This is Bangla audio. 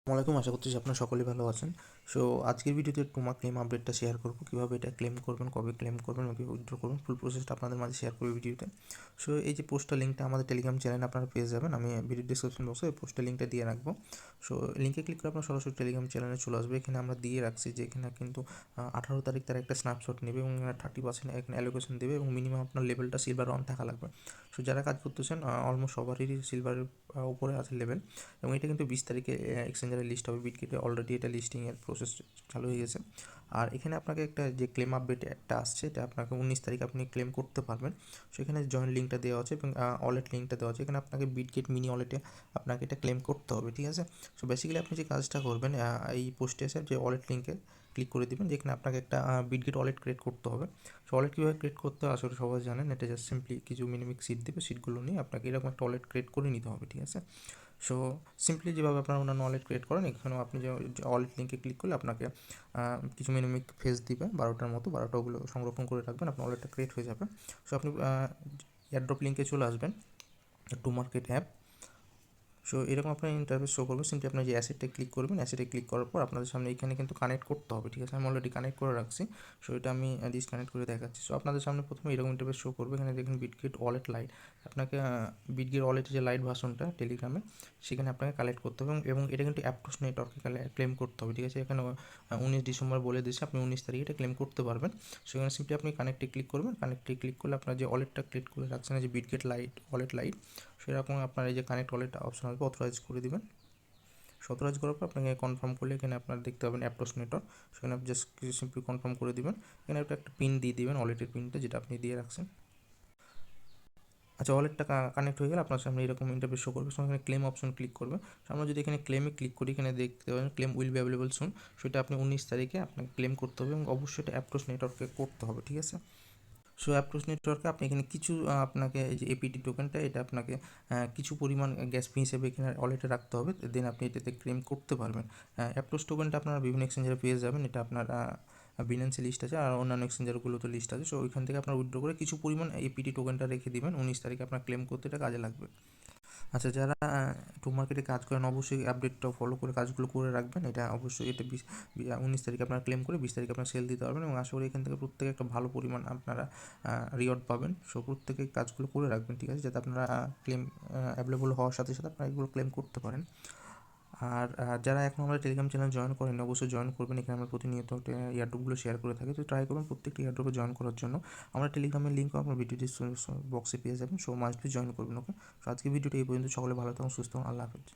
আসসালামাইকুম, আশা করতেছি আপনারা সকলেই ভালো আছেন। সো আজকের ভিডিওতে টুমা ক্লেম আপডেটটা শেয়ার করব, কীভাবে এটা ক্লেম করবেন, কবে ক্লেম করবেন এবং কীভাবে উইথড্র করবেন, ফুল প্রসেসটা আপনাদের মাঝে শেয়ার করব ভিডিওতে। সো এই যে পোস্টটা লিঙ্কটা আমাদের টেলিগ্রাম চ্যানেলে আপনারা পেয়ে যাবেন, আমি ভিডিও ডিসক্রিপশন বক্সে এই পোস্টের লিঙ্কটা দিয়ে রাখবো। সো লিঙ্কে ক্লিক করে আপনার সরাসরি টেলিগ্রাম চ্যানেলে চলে আসবে। এখানে আমরা দিয়ে রাখছি যে এখানে কিন্তু 18 তারিখ তার একটা স্ন্যাপশট নেবে এবং 30% এখানে অ্যালোকেশন দেবে এবং মিনিমাম আপনার লেভেলটা সিলভার 1 থাকা লাগবে। সো যারা কাজ করতেছেন অলমোস্ট সবারই সিলভারের উপরে আছে লেভেল, এবং এটা কিন্তু 20 তারিখে এক্সচেঞ্জারে লিস্ট হবে। বিটগেটে অলরেডি এটা লিস্টিংয়ের প্রসেস চালু হয়ে গেছে। আর এখানে আপনাকে একটা যে ক্লেম আপডেট একটা আসছে, এটা আপনাকে 19 তারিখ আপনি ক্লেম করতে পারবেন। সো এখানে জয়েন লিঙ্কটা দেওয়া আছে এবং ওয়ালেট লিঙ্কটা দেওয়া আছে। এখানে আপনাকে বিটগেট মিনি ওয়ালেটে আপনাকে এটা ক্লেম করতে হবে, ঠিক আছে। সো বেসিক্যালি আপনি যে কাজটা করবেন, এই পোস্টে এসে যে ওয়ালেট লিঙ্কে ক্লিক করে দেবেন, যেখানে আপনাকে একটা বিটগেট ওয়ালেট ক্রিয়েট করতে হবে। সো ওয়ালেট কীভাবে ক্রিয়েট করতে হয় আসলে সবাই জানেন, এটা জাস্ট সিম্পলি কিছু মিনিমিক সিট দেবে, সিটগুলো নিয়ে আপনাকে এরকম একটা ওয়ালেট ক্রিয়েট করে নিতে হবে, ঠিক আছে। সো সিম্পলি যেভাবে আপনারা অন্যান্য ওয়ালেট ক্রিয়েট করেন, এখানেও আপনি যে ওয়ালেট লিঙ্কে ক্লিক করলে আপনাকে কিছু মিনিমিক ফেজ দিবে 12টার মতো, 12টাগুলো সংরক্ষণ করে রাখবেন, আপনার ওয়ালেটটা ক্রিয়েট হয়ে যাবে। সো আপনি এয়ারড্রপ লিঙ্কে চলে আসবেন, টু মার্কেট অ্যাপ। সো এরকম আপনার ইন্টারফেস শো করবে। সিম্পলি আপনার যে অ্যাসেটটা ক্লিক করবেন, অ্যাসেটে ক্লিক করার পর আপনাদের সামনে এখানে কিন্তু কানেক্ট করতে হবে, ঠিক আছে। আমি অলরেডি কানেক্ট করে রাখছি। সো এটা আমি ডিসকানেক্ট করে দেখাচ্ছি। সো আপনাদের সামনে প্রথমে এরকম ইন্টারফেস শো করবে। এখানে দেখুন বিটগেট ওয়ালেট লাইট, আপনাকে বিটগেট ওয়ালেটের যে লাইট ভার্সনটা টেলিগ্রামে, সেখানে আপনাকে কালেক্ট করতে হবে এবং এটা কিন্তু অ্যাপটোস নেটওয়ার্কে ক্লেম করতে হবে, ঠিক আছে। এখানে 19 ডিসেম্বর বলে দিয়েছে, আপনি 19 তারিখে এটা ক্লেম করতে পারবেন। সেখানে সিম্পলি আপনি কানেক্টে ক্লিক করবেন। কানেক্টে ক্লিক করলে আপনার যে ওয়ালেটটা ক্লিক করে রাখছেন, যে বিটগেট লাইট ওয়ালেট লাইট, সেরকম আপনার এই যে কানেক্ট ওয়ালেট অপশন আসবে, অথরাইজ করে দিবেন। অথরাইজ করার পর আপনাকে কনফার্ম করলে এখানে আপনার দেখতে পাবেন অ্যাপটোস নেটওয়ার্ক, সেখানে আপনি জাস্ট সিম্পলি কনফার্ম করে দিবেন। এখানে একটা পিন দিয়ে দিবেন, ওয়ালেটের পিনটা যেটা আপনি দিয়ে রাখছেন। আচ্ছা, ওয়ালেটটা কানেক্ট হয়ে গেলে আপনার সামনে এরকম ইন্টারফেস শো করবে। এখানে ক্লেম অপশন ক্লিক করবে। আমরা যদি এখানে ক্লেমে ক্লিক করি, এখানে দেখতে পাবেন ক্লেম উইল বি অ্যাভেলেবল সুন। সেটা আপনি 19 তারিখে আপনাকে ক্লেম করতে হবে এবং অবশ্যই এটা অ্যাপটোস নেটওয়ার্কে করতে হবে, ঠিক আছে। সো অ্যাপ্রোচ নেটওয়ার্কে আপনি এখানে কিছু আপনাকে এই যে এপিটি টোকেনটা, এটা আপনাকে কিছু পরিমাণ গ্যাস ফি হিসেবে এখানে ওয়ালেটে রাখতে হবে, দেন আপনি এটাতে ক্লেম করতে পারবেন। অ্যাপ্রোচ টোকেনটা আপনারা বিভিন্ন এক্সচেঞ্জারে পেয়ে যাবেন। এটা আপনার বিনান্সে লিস্ট আছে আর অন্যান্য এক্সচেঞ্জারগুলোতে লিস্ট আছে। সো ওইখান থেকে আপনার উইথড্র করে কিছু পরিমাণ এপিটি টোকেনটা রেখে দিবেন, 19 তারিখে আপনার ক্লেম করতে এটা কাজে লাগবে। আচ্ছা, যারা টু মার্কেটে কাজ করেন অবশ্যই আপডেটটা ফলো করে কাজগুলো করে রাখবেন। এটা অবশ্যই এটা 19 তারিখে আপনারা ক্লেম করে 20 তারিখে আপনারা সেল দিতে পারবেন এবং আশা করি এখান থেকে প্রত্যেকে একটা ভালো পরিমাণ আপনারা রিওয়ার্ড পাবেন। সো প্রত্যেকে কাজগুলো করে রাখবেন, ঠিক আছে, যাতে আপনারা ক্লেম অ্যাভেলেবল হওয়ার সাথে সাথে আপনারা এগুলো ক্লেম করতে পারেন। আর যারা এখন আমাদের টেলিগ্রাম চ্যানেল জয়েন করেন অবশ্যই জয়েন করবেন। এখানে আমরা প্রতিনিয়ত ইয়ারড্রপগুলো শেয়ার করে থাকি, তো ট্রাই করুন প্রত্যেকটি ইয়ারড্রপে জয়েন করার জন্য। আমরা টেলিগ্রামের লিঙ্কও আপনার ভিডিও বক্সে পেয়ে যাবেন। সো মাস্টলি জয়েন করবেন, ওকে। সো আজকে ভিডিওটা এই পর্যন্ত। সকলে ভালো থাকুন, সুস্থ থাকুন, আল্লাহ হাফেজ।